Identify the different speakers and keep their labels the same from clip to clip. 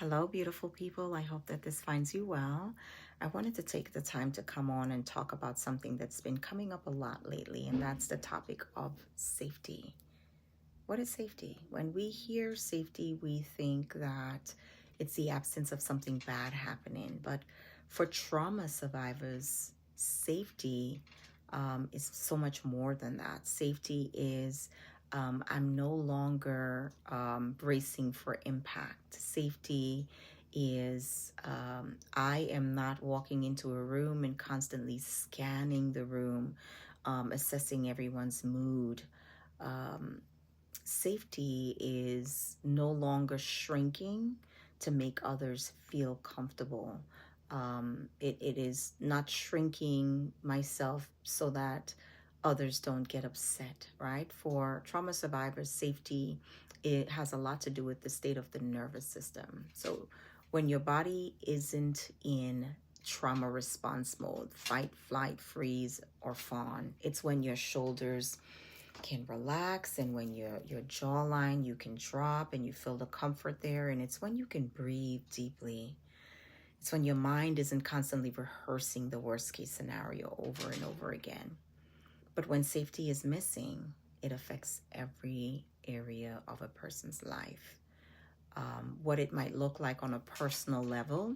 Speaker 1: Hello, beautiful people. I hope that this finds you well. I wanted to take the time to come on and talk about something that's been coming up a lot lately, and that's the topic of safety. What is safety? When we hear safety, we think that it's the absence of something bad happening. But for trauma survivors, safety is so much more than that. Safety is I'm no longer bracing for impact. Safety is I am not walking into a room and constantly scanning the room, assessing everyone's mood. Um, Safety is no longer shrinking to make others feel comfortable. It is not shrinking myself so that others don't get upset, right? For trauma survivors, safety, it has a lot to do with the state of the nervous system. So when your body isn't in trauma response mode, fight, flight, freeze, or fawn, it's when your shoulders can relax and when your jawline you can drop and you feel the comfort there, and it's when you can breathe deeply. It's when your mind isn't constantly rehearsing the worst case scenario over and over again. But when safety is missing, it affects every area of a person's life. What it might look like on a personal level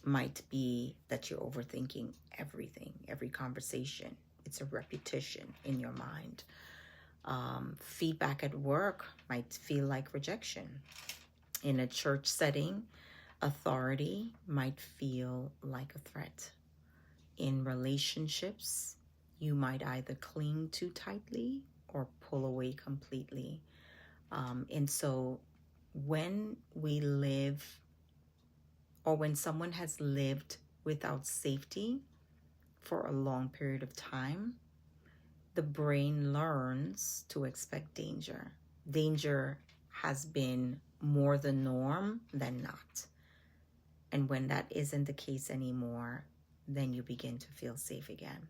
Speaker 1: might be that you're overthinking everything, every conversation. It's a repetition in your mind. Feedback at work might feel like rejection. In a church setting, authority might feel like a threat. In relationships, you might either cling too tightly or pull away completely. And so when we live, or when someone has lived without safety for a long period of time, the brain learns to expect danger. Danger has been more the norm than not. And when that isn't the case anymore, then you begin to feel safe again.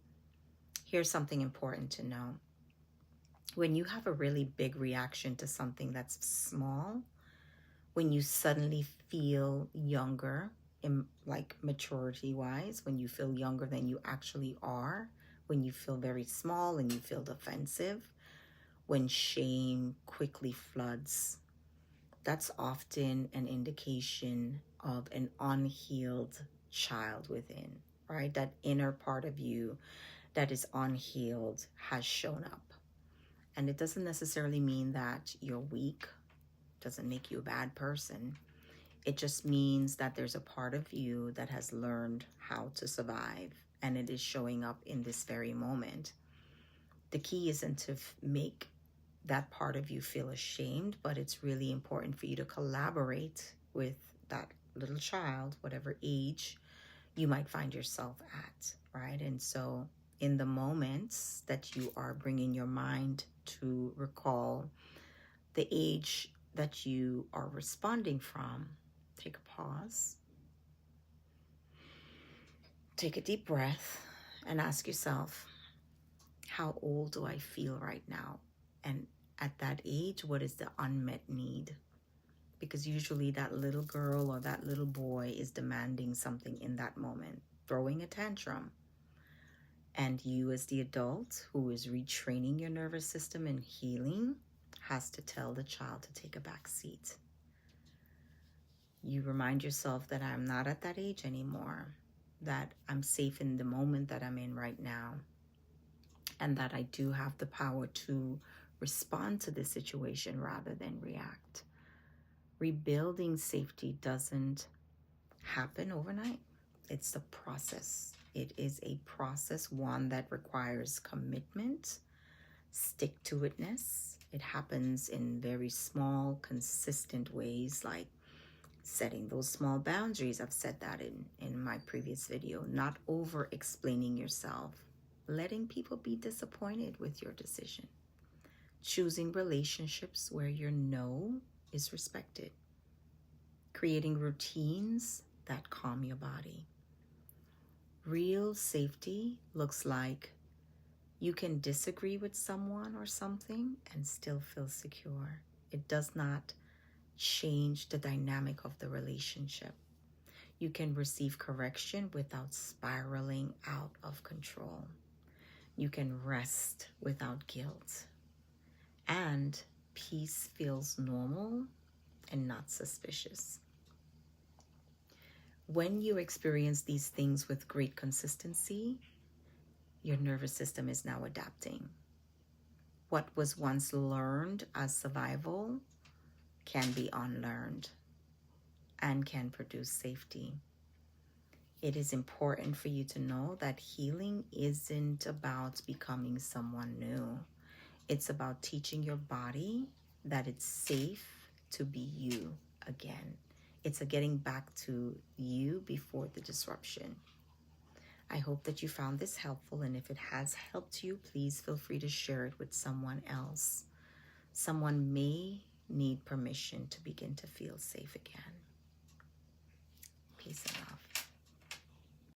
Speaker 1: Here's something important to know. When you have a really big reaction to something that's small, when you suddenly feel younger, like maturity wise, when you feel younger than you actually are, when you feel very small and you feel defensive, when shame quickly floods, that's often an indication of an unhealed child within, right? That inner part of you that is unhealed has shown up. And it doesn't necessarily mean that you're weak, doesn't make you a bad person. It just means that there's a part of you that has learned how to survive, and it is showing up in this very moment. The key isn't to make that part of you feel ashamed, but it's really important for you to collaborate with that little child, whatever age you might find yourself at, right? And so in the moments that you are bringing your mind to recall the age that you are responding from, take a pause, take a deep breath, and ask yourself, how old do I feel right now? And at that age, what is the unmet need? Because usually that little girl or that little boy is demanding something in that moment, throwing a tantrum. And you as the adult who is retraining your nervous system and healing has to tell the child to take a back seat. You remind yourself that I'm not at that age anymore, that I'm safe in the moment that I'm in right now, and that I do have the power to respond to the situation rather than react. Rebuilding safety doesn't happen overnight. It's a process. It is a process, one that requires commitment, stick-to-itness. It happens in very small, consistent ways, like setting those small boundaries. I've said that in my previous video. Not over-explaining yourself. Letting people be disappointed with your decision. Choosing relationships where your no is respected. Creating routines that calm your body. Real safety looks like you can disagree with someone or something and still feel secure. It does not change the dynamic of the relationship. You can receive correction without spiraling out of control. You can rest without guilt. And peace feels normal and not suspicious. When you experience these things with great consistency, your nervous system is now adapting. What was once learned as survival can be unlearned and can produce safety. It is important for you to know that healing isn't about becoming someone new. It's about teaching your body that it's safe to be you again. It's a getting back to you before the disruption. I hope that you found this helpful, and if it has helped you, please feel free to share it with someone else. Someone may need permission to begin to feel safe again.